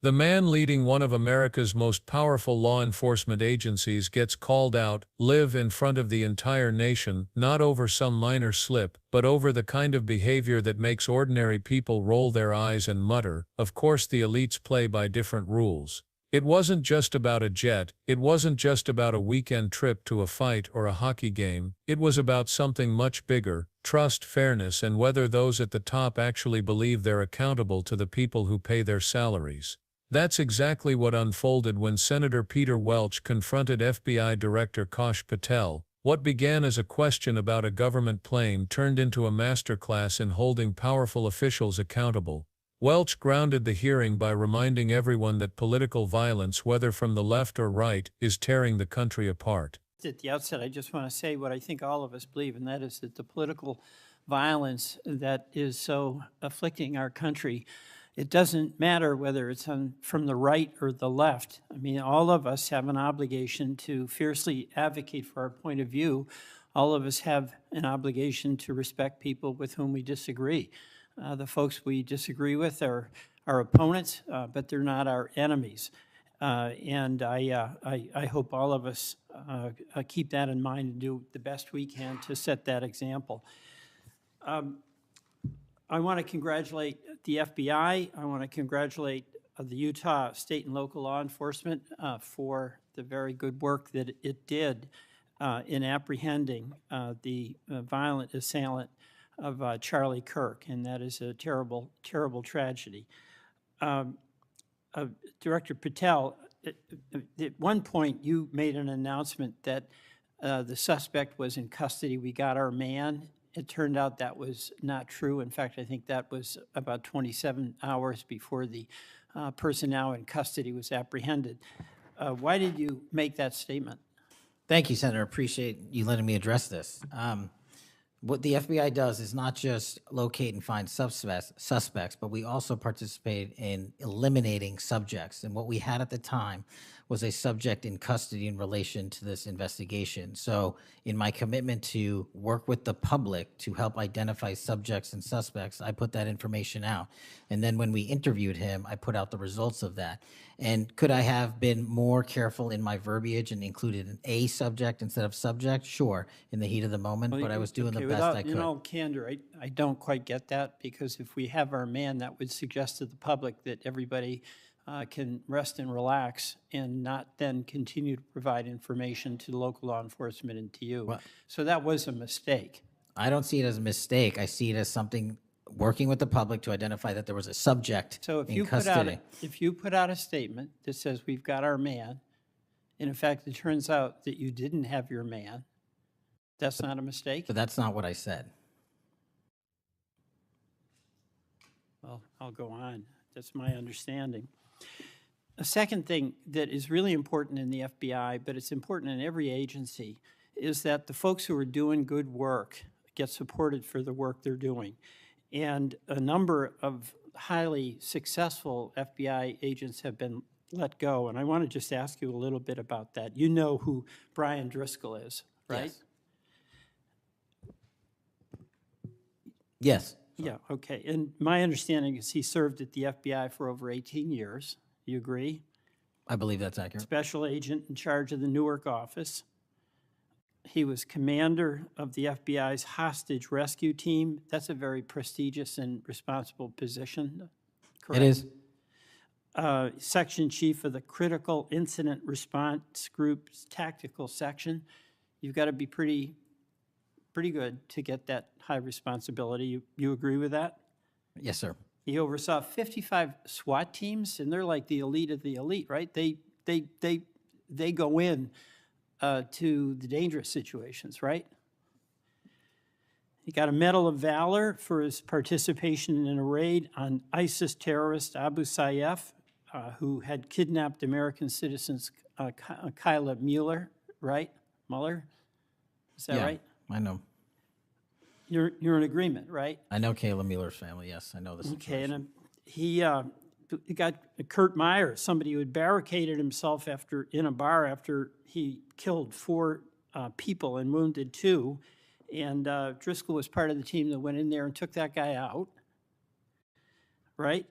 The man leading one of America's most powerful law enforcement agencies gets called out, live in front of the entire nation, not over some minor slip, but over the kind of behavior that makes ordinary people roll their eyes and mutter, of course the elites play by different rules. It wasn't just about a jet, it wasn't just about a weekend trip to a fight or a hockey game, it was about something much bigger: trust, fairness, and whether those at the top actually believe they're accountable to the people who pay their salaries. That's exactly what unfolded when Senator Peter Welch confronted FBI Director Kash Patel. What began as a question about a government plane turned into a masterclass in holding powerful officials accountable. Welch grounded the hearing by reminding everyone that political violence, whether from the left or right, is tearing the country apart. At the outset, I just want to say what I think all of us believe, and that is that the political violence that is so afflicting our country, it doesn't matter whether it's from the right or the left. I mean, all of us have an obligation to fiercely advocate for our point of view. All of us have an obligation to respect people with whom we disagree. The folks we disagree with are our opponents, but they're not our enemies. And I hope all of us keep that in mind and do the best we can to set that example. I want to congratulate the FBI. I want to congratulate the Utah state and local law enforcement for the very good work that it did in apprehending the violent assailant of Charlie Kirk, and that is a terrible, terrible tragedy. Director Patel, at one point you made an announcement that the suspect was in custody. We got our man. It turned out that was not true. In fact, I think that was about 27 hours before the person now in custody was apprehended. Why did you make that statement? Thank you, Senator. Appreciate you letting me address this. What the FBI does is not just locate and find suspects, but we also participate in eliminating subjects. And what we had at the time was a subject in custody in relation to this investigation. So in my commitment to work with the public to help identify subjects and suspects, I put that information out. And then when we interviewed him, I put out the results of that. And could I have been more careful in my verbiage and included an A subject instead of subject? Sure, in the heat of the moment, but I was doing the best I could. In all candor, I don't quite get that, because if we have our man, that would suggest to the public that everybody can rest and relax and not then continue to provide information to local law enforcement and to you. Well, so that was a mistake. I don't see it as a mistake. I see it as something working with the public to identify that there was a subject so if in you custody. If you put out a statement that says we've got our man, and in fact it turns out that you didn't have your man, that's not a mistake? But that's not what I said. Well, I'll go on. That's my understanding. A second thing that is really important in the FBI, but it's important in every agency, is that the folks who are doing good work get supported for the work they're doing. And a number of highly successful FBI agents have been let go. And I want to just ask you a little bit about that. You know who Brian Driscoll is, right? Yes. Yeah, okay. And my understanding is he served at the FBI for over 18 years. You agree? I believe that's accurate. Special agent in charge of the Newark office. He was commander of the FBI's hostage rescue team. That's a very prestigious and responsible position, correct? It is. Section chief of the Critical Incident Response Group's tactical section. You've got to be pretty good to get that high responsibility. You agree with that? Yes, sir. He oversaw 55 SWAT teams, and they're like the elite of the elite, right? They go in to the dangerous situations, right? He got a Medal of Valor for his participation in a raid on ISIS terrorist Abu Sayyaf, who had kidnapped American citizens Kyla Mueller, right? Mueller? Is that right? I know. You're in agreement, right? I know Kayla Mueller's family, yes. I know this. Okay, and he got Kurt Meyer, somebody who had barricaded himself in a bar after he killed 4 people and wounded 2. And Driscoll was part of the team that went in there and took that guy out, right?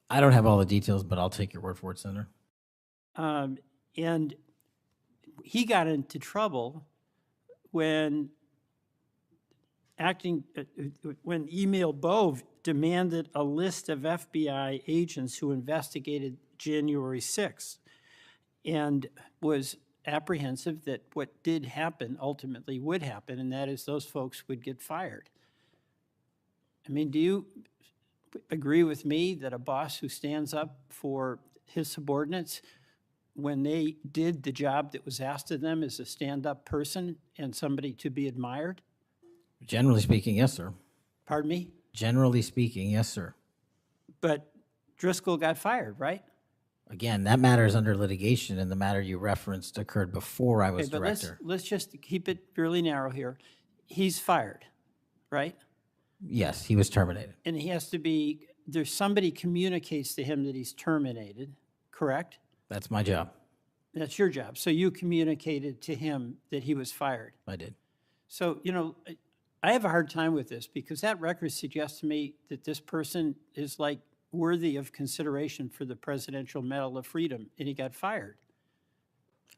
I don't have all the details, but I'll take your word for it, Senator. And he got into trouble when when Emil Bove demanded a list of FBI agents who investigated January 6th and was apprehensive that what did happen ultimately would happen, and that is those folks would get fired. I mean, do you agree with me that a boss who stands up for his subordinates when they did the job that was asked of them is a stand-up person and somebody to be admired? Generally speaking, yes, sir. Pardon me? Generally speaking, yes, sir. But Driscoll got fired, right? Again, that matter is under litigation, and the matter you referenced occurred before I was Okay, but director. let's just keep it really narrow here. He's fired, right? Yes, he was terminated. And he has to be, there's somebody communicates to him that he's terminated, correct? That's my job. That's your job. So you communicated to him that he was fired. I did. So, you know, I have a hard time with this because that record suggests to me that this person is like worthy of consideration for the Presidential Medal of Freedom, and he got fired.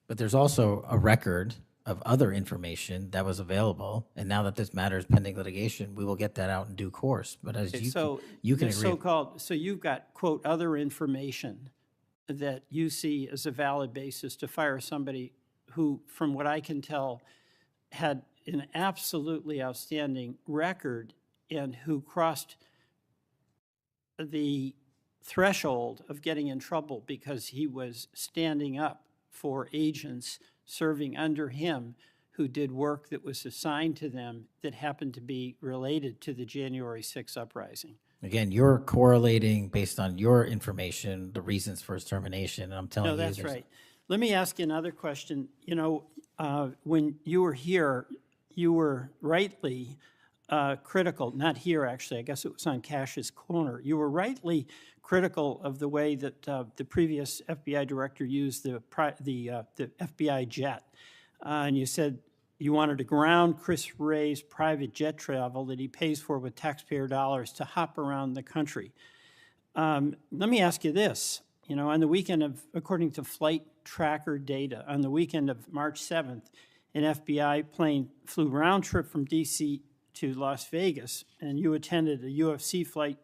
But there's also a record of other information that was available, and now that this matter is pending litigation, we will get that out in due course. But as you can this agree, so-called, so you've got, quote, other information that you see as a valid basis to fire somebody who, from what I can tell, had an absolutely outstanding record and who crossed the threshold of getting in trouble because he was standing up for agents serving under him who did work that was assigned to them that happened to be related to the January 6th uprising. again, you're correlating based on your information the reasons for his termination, and I'm telling No, you, that's there's- right. Let me ask you another question. You know, when you were here, you were rightly critical, not here actually, I guess it was on Cash's Corner. You were rightly critical of the way that the previous FBI director used the FBI jet. And you said you wanted to ground Chris Wray's private jet travel that he pays for with taxpayer dollars to hop around the country. Let me ask you this. You know, on the weekend of, according to flight tracker data, on the weekend of March 7th, an FBI plane flew round trip from D.C. to Las Vegas, and you attended a UFC fight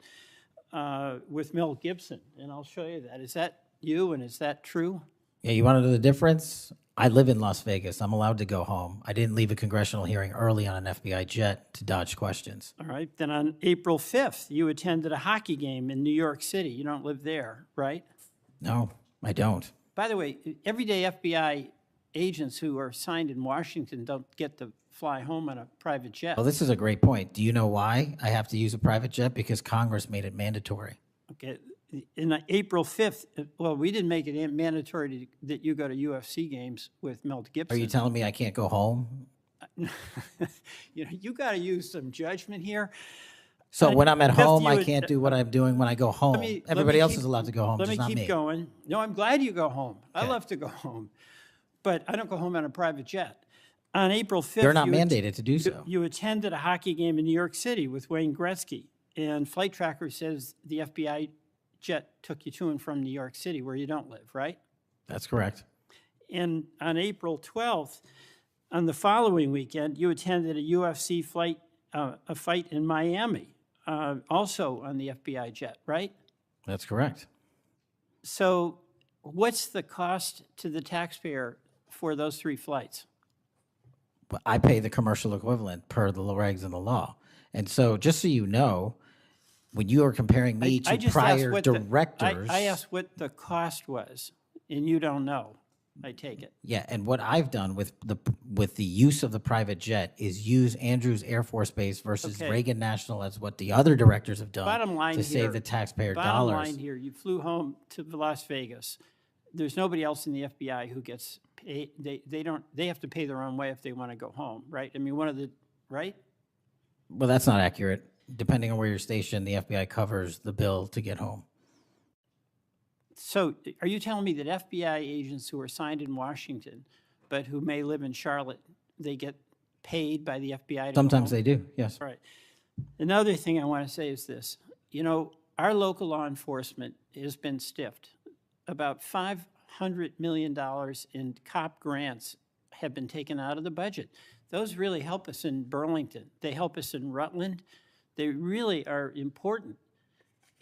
with Mel Gibson, and I'll show you that. Is that you, and is that true? Yeah, you want to know the difference? I live in Las Vegas. I'm allowed to go home. I didn't leave a congressional hearing early on an FBI jet to dodge questions. All right. Then on April 5th, you attended a hockey game in New York City. You don't live there, right? No, I don't. By the way, everyday FBI agents who are assigned in Washington don't get to fly home on a private jet. Well, this is a great point. Do you know why I have to use a private jet? Because Congress made it mandatory. Okay. In April 5th, well, we didn't make it mandatory that you go to UFC games with Mel Are Gibson. you telling me I can't go home? You know, you got to use some judgment here. So when I'm at Beth, home, you I would- can't do what I'm doing when I go home. let Everybody me else keep- is allowed to go home, Let just me not keep me. going. No, I'm glad you go home. I Okay. love to go home, but I don't go home on a private jet. On April 5th, They're not you mandated to do so. You attended a hockey game in New York City with Wayne Gretzky, and Flight Tracker says the FBI jet took you to and from New York City, where you don't live, right? That's correct. And on April 12th, on the following weekend, you attended a UFC fight, a fight in Miami, also on the FBI jet, right? That's correct. So what's the cost to the taxpayer for those 3 flights? But I pay the commercial equivalent per the regs and the law. And so just so you know, when you are comparing me I to just asked prior what directors. I asked what the cost was, and you don't know, I take it. Yeah, and what I've done with the use of the private jet is use Andrews Air Force Base versus Okay. Reagan National as what the other directors have done Bottom line to here, save the taxpayer Bottom dollars. line here, you flew home to Las Vegas. There's nobody else in the FBI who gets paid. They have to pay their own way if they want to go home, right? I mean, right? Well, that's not accurate. Depending on where you're stationed, the FBI covers the bill to get home. So are you telling me that FBI agents who are assigned in Washington, but who may live in Charlotte, they get paid by the FBI to go Sometimes home? they do, yes. Right. Another thing I want to say is this. You know, our local law enforcement has been stiffed. About $500 million in COP grants have been taken out of the budget. Those really help us in Burlington. They help us in Rutland. They really are important.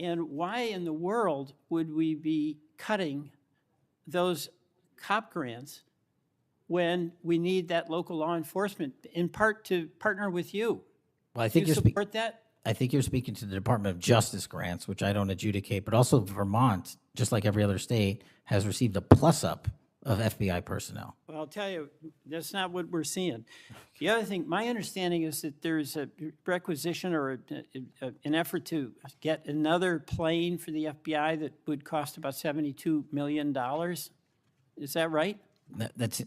And why in the world would we be cutting those COP grants when we need that local law enforcement, in part to partner with you? Well, I Do think you you're speaking. support that? I think you're speaking to the Department of Justice grants, which I don't adjudicate, but also Vermont, just like every other state, has received a plus-up of FBI personnel. Well, I'll tell you, that's not what we're seeing. The other thing, my understanding is that there's a requisition or an effort to get another plane for the FBI that would cost about $72 million. Is that right? That's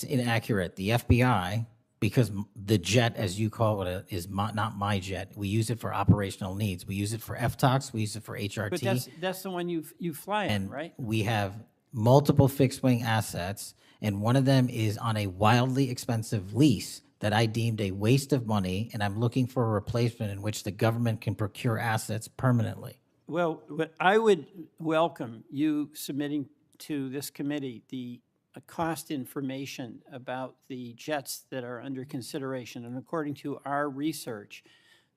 inaccurate. The FBI, because the jet, as you call it, is not my jet. We use it for operational needs. We use it for FTOX. We use it for HRT. But that's the one you fly in, And right? we have multiple fixed-wing assets, and one of them is on a wildly expensive lease that I deemed a waste of money, and I'm looking for a replacement in which the government can procure assets permanently. Well, I would welcome you submitting to this committee the cost information about the jets that are under consideration. And according to our research,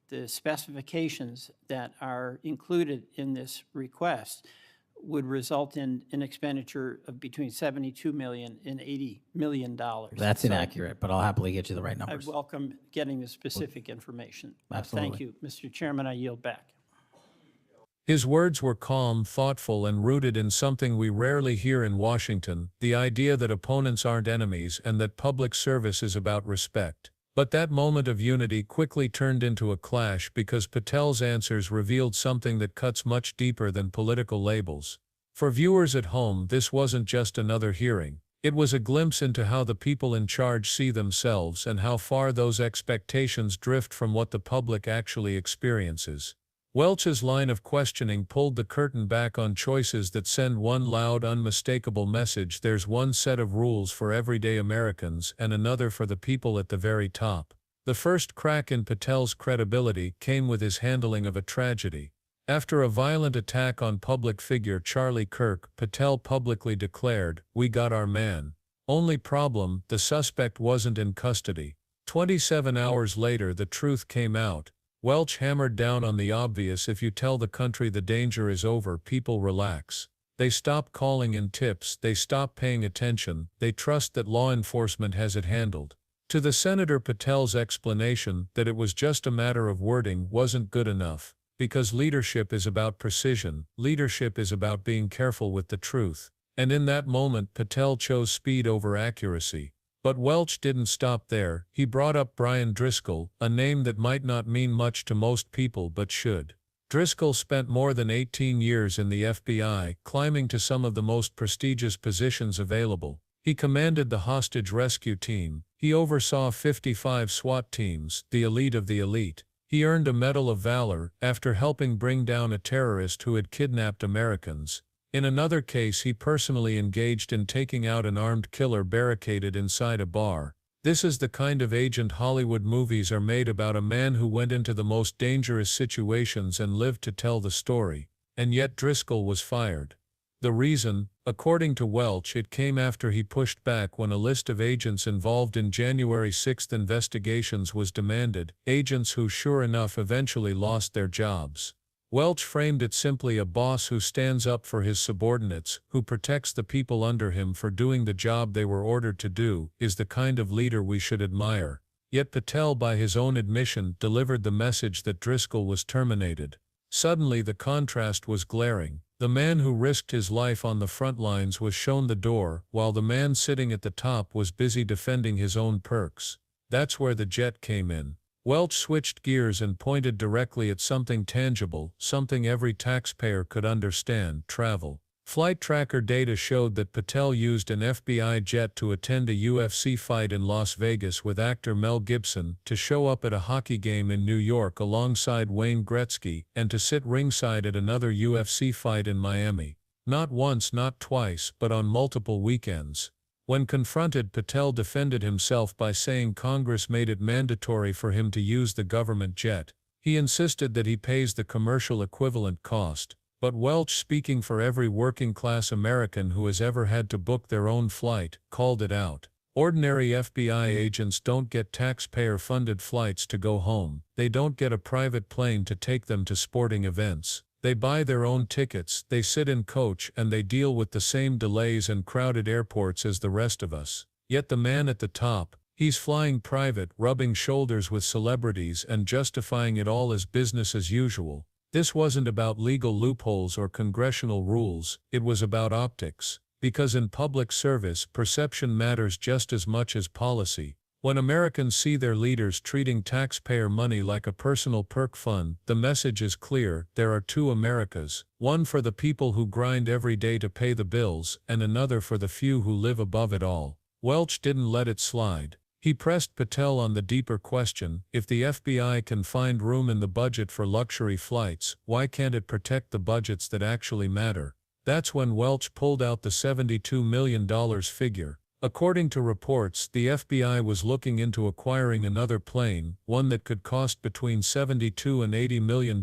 the specifications that are included in this request would result in an expenditure of between $72 million and $80 million. That's So inaccurate, but I'll happily get you the right I numbers. welcome getting the specific information. Absolutely. Thank you, Mr. Chairman. I yield back. His words were calm, thoughtful, and rooted in something we rarely hear in Washington, the idea that opponents aren't enemies and that public service is about respect. But that moment of unity quickly turned into a clash because Patel's answers revealed something that cuts much deeper than political labels. For viewers at home, this wasn't just another hearing. It was a glimpse into how the people in charge see themselves and how far those expectations drift from what the public actually experiences. Welch's line of questioning pulled the curtain back on choices that send one loud, unmistakable message: there's one set of rules for everyday Americans and another for the people at the very top. The first crack in Patel's credibility came with his handling of a tragedy. After a violent attack on public figure Charlie Kirk, Patel publicly declared, "We got our man." Only problem, the suspect wasn't in custody. 27 hours later the truth came out. Welch hammered down on the obvious: if you tell the country the danger is over, people relax. They stop calling in tips, they stop paying attention, they trust that law enforcement has it handled. To the Senator, Patel's explanation that it was just a matter of wording wasn't good enough, because leadership is about precision, leadership is about being careful with the truth. And in that moment Patel chose speed over accuracy. But Welch didn't stop there. He brought up Brian Driscoll, a name that might not mean much to most people but should. Driscoll spent more than 18 years in the FBI, climbing to some of the most prestigious positions available. He commanded the hostage rescue team. He oversaw 55 SWAT teams, the elite of the elite. He earned a Medal of Valor after helping bring down a terrorist who had kidnapped Americans. In another case, he personally engaged in taking out an armed killer barricaded inside a bar. This is the kind of agent Hollywood movies are made about: a man who went into the most dangerous situations and lived to tell the story. And yet Driscoll was fired. The reason, according to Welch, it came after he pushed back when a list of agents involved in January 6 investigations was demanded, agents who sure enough eventually lost their jobs. Welch framed it simply: a boss who stands up for his subordinates, who protects the people under him for doing the job they were ordered to do, is the kind of leader we should admire. Yet Patel, by his own admission, delivered the message that Driscoll was terminated. Suddenly the contrast was glaring. The man who risked his life on the front lines was shown the door, while the man sitting at the top was busy defending his own perks. That's where the jet came in. Welch switched gears and pointed directly at something tangible, something every taxpayer could understand: travel. Flight tracker data showed that Patel used an FBI jet to attend a UFC fight in Las Vegas with actor Mel Gibson, to show up at a hockey game in New York alongside Wayne Gretzky, and to sit ringside at another UFC fight in Miami. Not once, not twice, but on multiple weekends. When confronted, Patel defended himself by saying Congress made it mandatory for him to use the government jet. He insisted that he pays the commercial equivalent cost. But Welch, speaking for every working-class American who has ever had to book their own flight, called it out. Ordinary FBI agents don't get taxpayer-funded flights to go home. They don't get a private plane to take them to sporting events. They buy their own tickets, they sit in coach, and they deal with the same delays and crowded airports as the rest of us. Yet the man at the top, he's flying private, rubbing shoulders with celebrities and justifying it all as business as usual. This wasn't about legal loopholes or congressional rules, it was about optics. Because in public service, perception matters just as much as policy. When Americans see their leaders treating taxpayer money like a personal perk fund, the message is clear: there are two Americas, one for the people who grind every day to pay the bills, and another for the few who live above it all. Welch didn't let it slide. He pressed Patel on the deeper question: if the FBI can find room in the budget for luxury flights, why can't it protect the budgets that actually matter? That's when Welch pulled out the $72 million figure. According to reports, the FBI was looking into acquiring another plane, one that could cost between $72 and $80 million.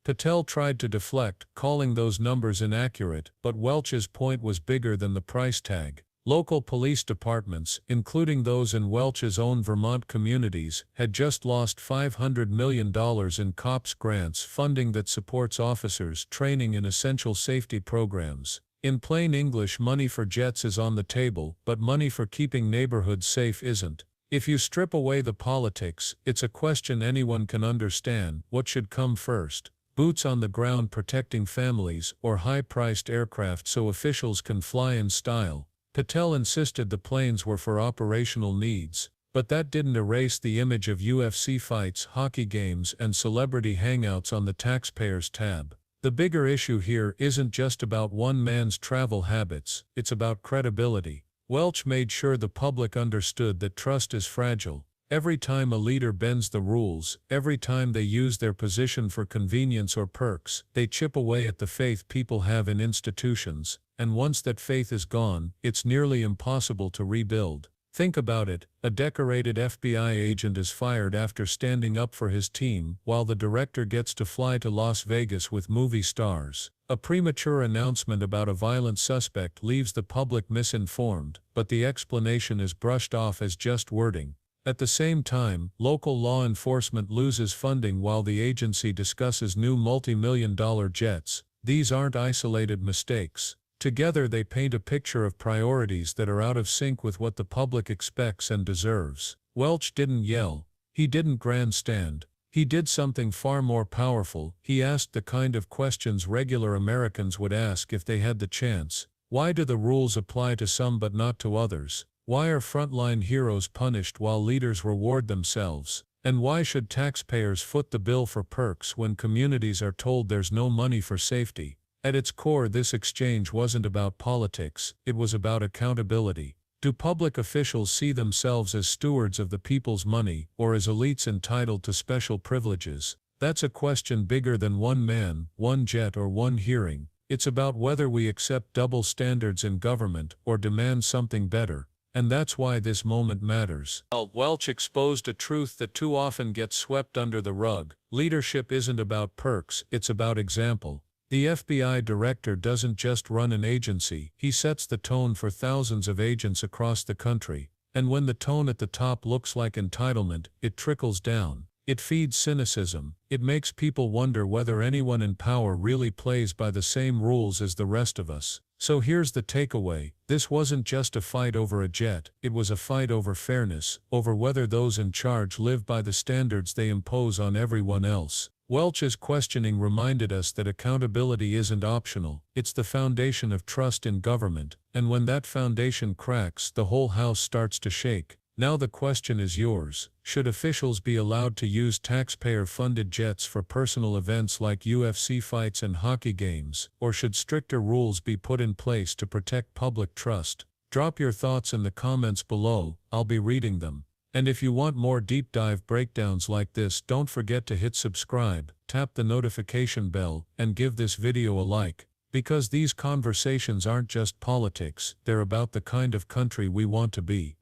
Patel tried to deflect, calling those numbers inaccurate, but Welch's point was bigger than the price tag. Local police departments, including those in Welch's own Vermont communities, had just lost $500 million in COPS grants, funding that supports officers' training in essential safety programs. In plain English, money for jets is on the table, but money for keeping neighborhoods safe isn't. If you strip away the politics, it's a question anyone can understand: what should come first? Boots on the ground protecting families, or high-priced aircraft so officials can fly in style? Patel insisted the planes were for operational needs, but that didn't erase the image of UFC fights, hockey games, and celebrity hangouts on the taxpayers' tab. The bigger issue here isn't just about one man's travel habits, it's about credibility. Welch made sure the public understood that trust is fragile. Every time a leader bends the rules, every time they use their position for convenience or perks, they chip away at the faith people have in institutions. And once that faith is gone, it's nearly impossible to rebuild. Think about it: a decorated FBI agent is fired after standing up for his team, while the director gets to fly to Las Vegas with movie stars. A premature announcement about a violent suspect leaves the public misinformed, but the explanation is brushed off as just wording. At the same time, local law enforcement loses funding while the agency discusses new multi-million-dollar jets. These aren't isolated mistakes. Together they paint a picture of priorities that are out of sync with what the public expects and deserves. Welch didn't yell. He didn't grandstand. He did something far more powerful. He asked the kind of questions regular Americans would ask if they had the chance. Why do the rules apply to some but not to others? Why are frontline heroes punished while leaders reward themselves? And why should taxpayers foot the bill for perks when communities are told there's no money for safety? At its core, this exchange wasn't about politics, it was about accountability. Do public officials see themselves as stewards of the people's money, or as elites entitled to special privileges? That's a question bigger than one man, one jet, or one hearing. It's about whether we accept double standards in government, or demand something better. And that's why this moment matters. Welch exposed a truth that too often gets swept under the rug. Leadership isn't about perks, it's about example. The FBI director doesn't just run an agency, he sets the tone for thousands of agents across the country. And when the tone at the top looks like entitlement, it trickles down. It feeds cynicism. It makes people wonder whether anyone in power really plays by the same rules as the rest of us. So here's the takeaway: this wasn't just a fight over a jet, it was a fight over fairness, over whether those in charge live by the standards they impose on everyone else. Welch's questioning reminded us that accountability isn't optional, it's the foundation of trust in government, and when that foundation cracks, the whole house starts to shake. Now the question is yours: should officials be allowed to use taxpayer-funded jets for personal events like UFC fights and hockey games, or should stricter rules be put in place to protect public trust? Drop your thoughts in the comments below, I'll be reading them. And if you want more deep dive breakdowns like this, don't forget to hit subscribe, tap the notification bell, and give this video a like. Because these conversations aren't just politics, they're about the kind of country we want to be.